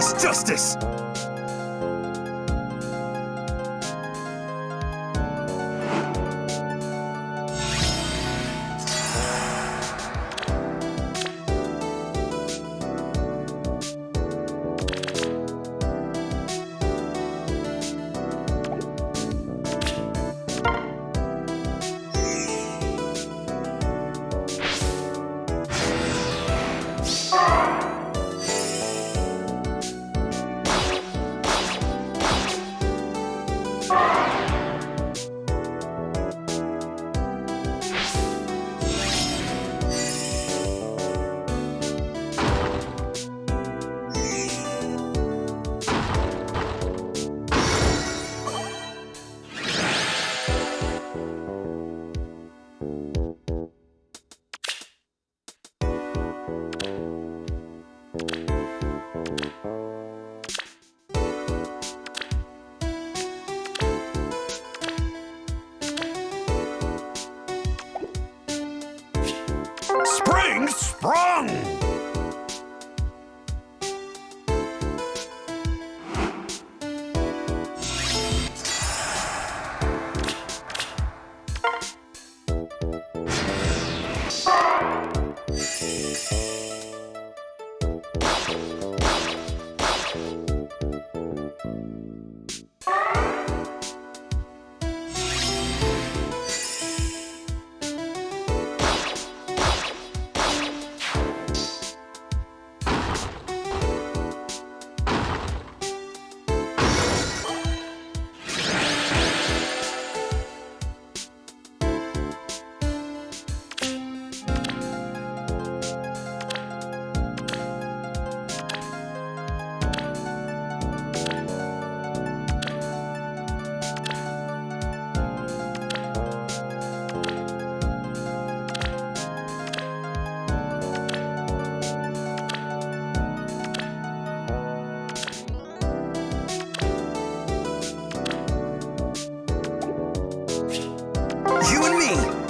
face justice! Spring sprung! You and me!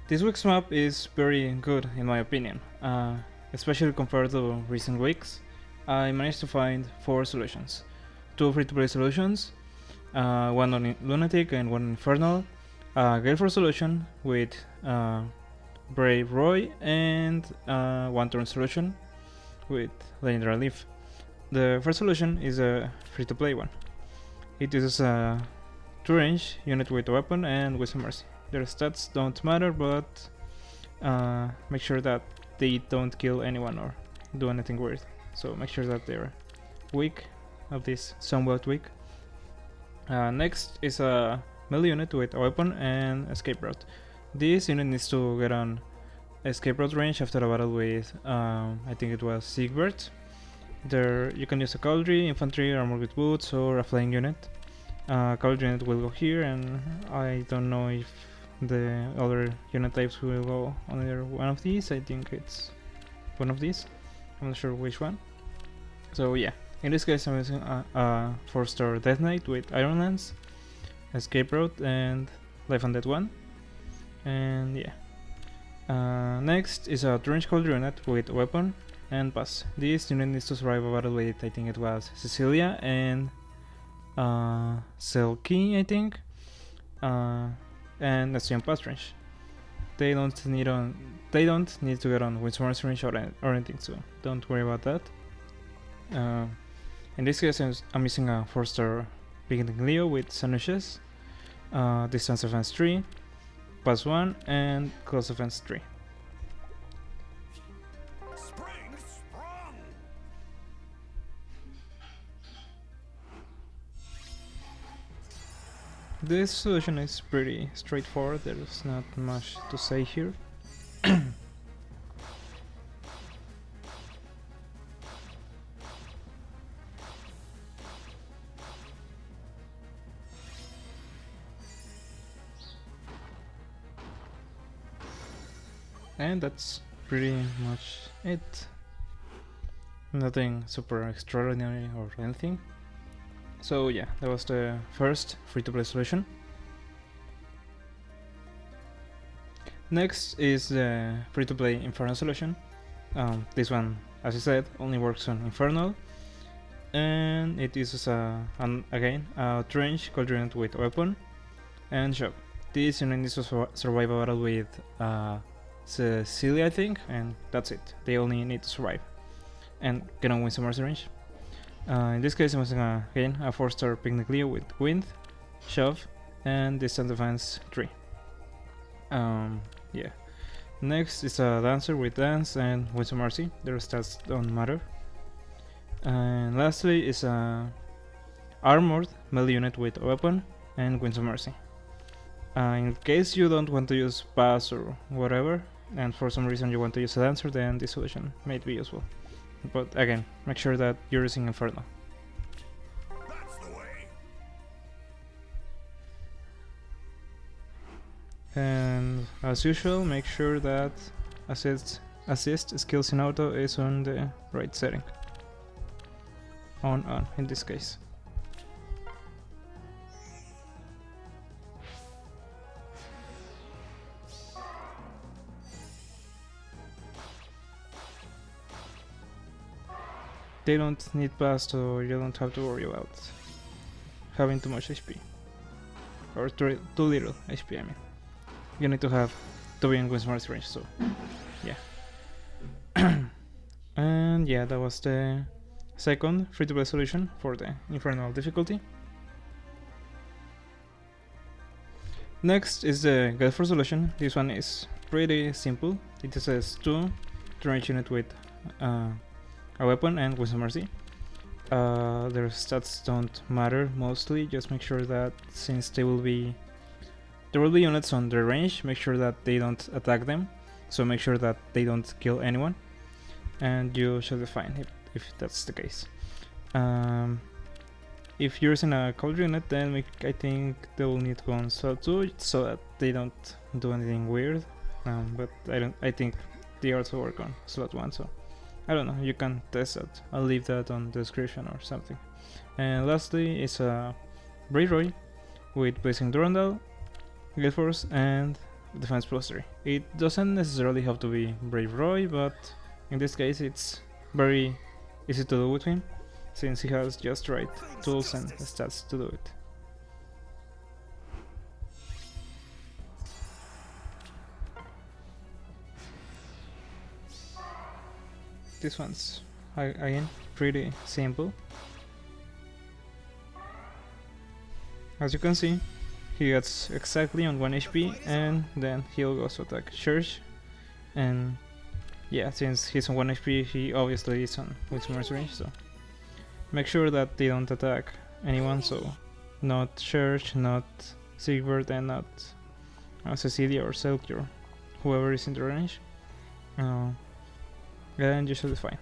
This week's map is very good in my opinion, especially compared to recent weeks. I managed to find 4 solutions, 2 free-to-play solutions, one on Lunatic and one on Infernal, a Galeforce solution with Brave Roy, and one turn solution with Legendary Leif. The first solution is a free-to-play one. It uses a 2-range unit with a weapon and Wisdom Mercy. Their stats don't matter, but make sure that they don't kill anyone or do anything weird. So make sure that they're weak, at least somewhat weak. Next is a melee unit with a weapon and escape route. This unit needs to get on escape route range after a battle with, I think it was Siegbert. There you can use a cavalry, infantry, armor with boots, or a flying unit. Cavalry unit will go here, and I don't know if the other unit types will go on either one of these. I think it's one of these. I'm not sure which one. So yeah, in this case I'm using a 4-star Death Knight with Iron Lance, escape route, and Life Undead 1. And yeah. Next is a 2-range cavalry unit with weapon and pass. This unit needs to survive a battle with, I think it was Cecilia and Selkie, I think, and Nexian pass range. They don't need to get on Windstorm's range or anything, so don't worry about that. In this case, I'm using a 4-star Beginning Leo with Sanushes, Distance Defense 3, Pass 1, and Close Defense 3. This solution is pretty straightforward, there's not much to say here. And that's pretty much it. Nothing super extraordinary or anything. So yeah, that was the first free-to-play solution. Next is the free-to-play Infernal solution. This one, as I said, only works on Infernal, and it uses again a range called unit with weapon and shove. This unit needs to survive a battle with Cecilia, I think, and that's it. They only need to survive and get on with some mercy range. In this case, I'm using again a 4-star Picnic Leo with wind, shove, and distant defense 3. Yeah. Next is a dancer with dance and winds of mercy. Their stats don't matter. And lastly is a armored melee unit with a weapon and winds of mercy. In case you don't want to use pass or whatever, and for some reason you want to use a dancer, then this solution may be useful. But again, make sure that you're using Infernal. That's the way. And as usual, make sure that assist skills in auto is on the right setting. On in this case. They don't need pass, so you don't have to worry about having too much HP. Or too little HP, I mean. You need to have to be in Winds Mercy range, so yeah. And yeah, that was the second free-to-play solution for the Infernal difficulty. Next is the Galeforce solution. This one is pretty simple. It says 2 range unit with a weapon and Winds of Mercy. Their stats don't matter mostly, just make sure that since there will be units on their range, make sure that they don't attack them, so make sure that they don't kill anyone, and you should be fine if that's the case. If you're using a Cavalry unit, then I think they will need to go on slot 2 so that they don't do anything weird, but I think they also work on slot 1, so I don't know, you can test that. I'll leave that on the description or something. And lastly is a Brave Roy with Blazing Durandal, Galeforce, and Defense Plus 3. It doesn't necessarily have to be Brave Roy, but in this case it's very easy to do with him, since he has just right tools and stats to do it. This one's again pretty simple. As you can see, he gets exactly on 1 HP and then he'll also attack Church. And yeah, since he's on 1 HP, he obviously is on Winds Mercy range, so make sure that they don't attack anyone, so not Church, not Siegbert, and not Cecilia or Selk or whoever is in the range. And you should be fine.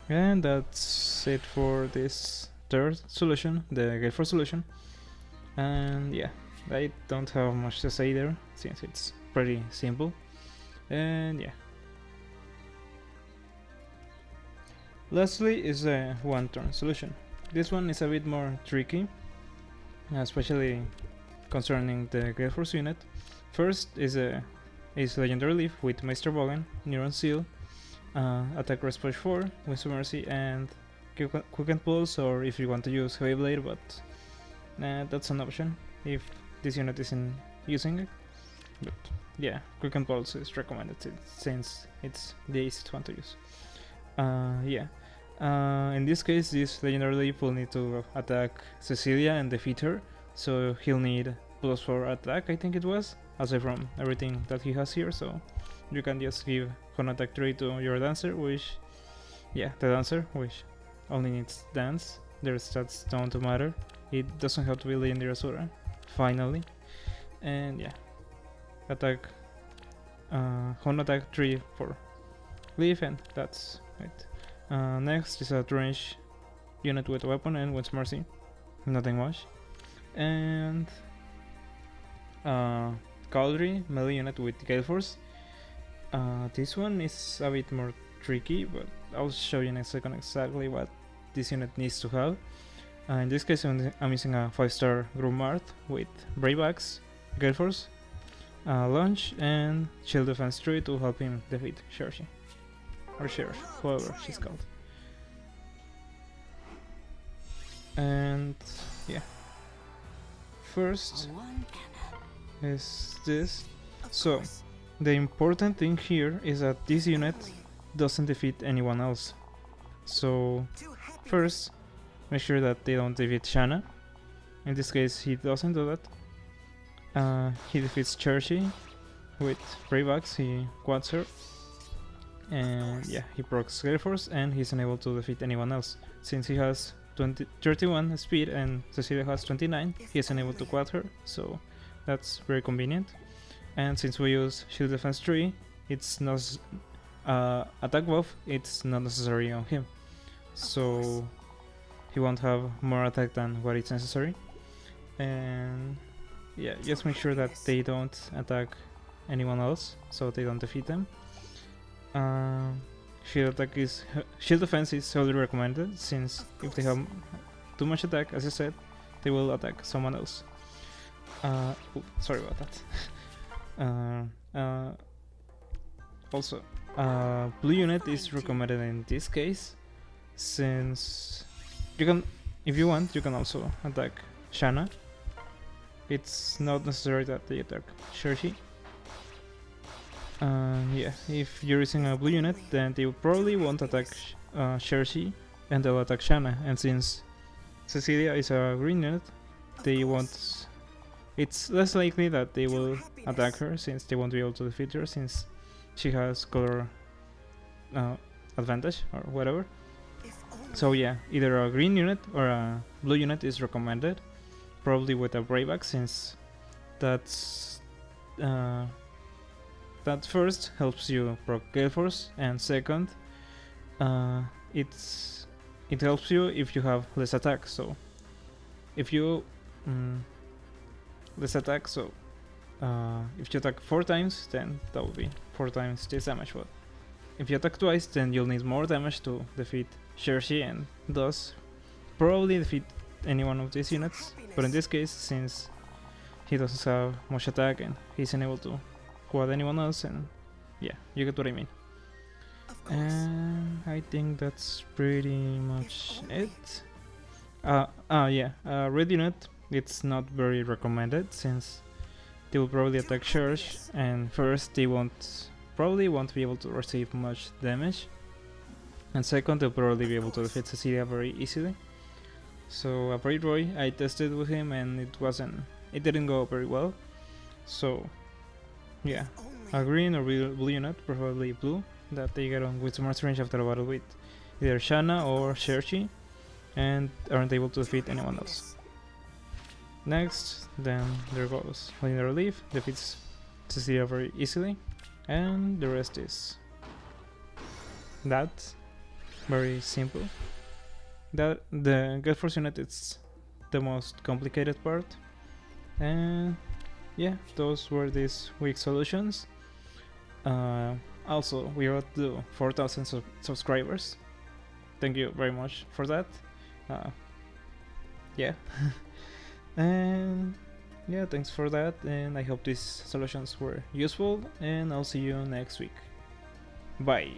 And that's it for this third solution, the Galeforce solution. And yeah, I don't have much to say there, since it's pretty simple. And yeah. Lastly is a one-turn solution. This one is a bit more tricky, especially concerning the Galeforce unit. First is Legendary Leif with Meister Bogan, Neuron Seal, Attack Rest Push 4, Winds of Mercy, and Quicken Pulse, or if you want to use Heavy Blade, but that's an option if this unit isn't using it. But yeah, Quicken Pulse is recommended since it's the easiest one to use. In this case, this Legendary Leaf will need to attack Cecilia and defeat her, so he'll need +4 attack, I think it was, aside from everything that he has here, so you can just give Horn Attack 3 to your dancer, which, yeah, the dancer, which only needs dance. Their stats don't matter. It doesn't have to be legendary Asura, finally. And yeah, attack Horn Attack 3 for Leif, and that's it. Next is a range unit with a weapon and with mercy, nothing much. And Cavalry melee unit with Galeforce. This one is a bit more tricky, but I'll show you in a second exactly what this unit needs to have. In this case, I'm using a 5-star Grumart with Brave Axe, Galeforce, Launch, and Shield Defense 3 to help him defeat Shershi. Or Shersh, whoever she's called. And yeah. First is this. So, the important thing here is that this unit doesn't defeat anyone else. So, first, make sure that they don't defeat Shanna. In this case, he doesn't do that. He defeats Chershi with Brave Axe, he quads her. And yeah, he procs Galeforce and he's unable to defeat anyone else. Since he has 31 speed and Cecilia has 29, he is unable to quad her, so that's very convenient. And since we use Shield Defense 3, it's not attack buff, it's not necessary on him. So he won't have more attack than what is necessary. And yeah, just make sure that they don't attack anyone else, so they don't defeat them. Shield defense is highly recommended, since if they have too much attack, as I said, they will attack someone else. Sorry about that. Also, blue unit is recommended in this case, since you can, if you want, you can also attack Shanna. It's not necessary that they attack Shershi. Yeah, if you're using a blue unit, then they probably won't attack Shershi, and they'll attack Shanna. And since Cecilia is a green unit, they won't. It's less likely that they will attack her, since they won't be able to defeat her, since she has color advantage or whatever. So yeah, either a green unit or a blue unit is recommended, probably with a Brave Axe, since that's that first helps you proc Galeforce, and second, it helps you if you have less attack. So if you less attack, so if you attack 4 times, then that will be 4 times this damage. But if you attack twice, then you'll need more damage to defeat Shershi, and thus probably defeat any one of these units. But in this case, since he doesn't have much attack and he's unable to quad anyone else, and yeah, you get what I mean. And I think that's pretty much it. Yeah, red unit, it's not very recommended, since they will probably attack Shersh, and first they probably won't be able to receive much damage, and second they'll probably be able to defeat Cecilia very easily. So a Brave Roy, I tested with him and it didn't go very well. So yeah, a green or blue unit, preferably blue, that they get on with some range after a battle with either Shanna or Shershi, and aren't able to defeat anyone else. Next, then there goes Legendary Leif, defeats Cecilia very easily, and the rest is that. Very simple. That the Galeforce unit is the most complicated part, and yeah, those were these week's solutions. Also, we are up to 4,000 subscribers. Thank you very much for that. Yeah. And yeah, thanks for that, and I hope these solutions were useful, and I'll see you next week. Bye.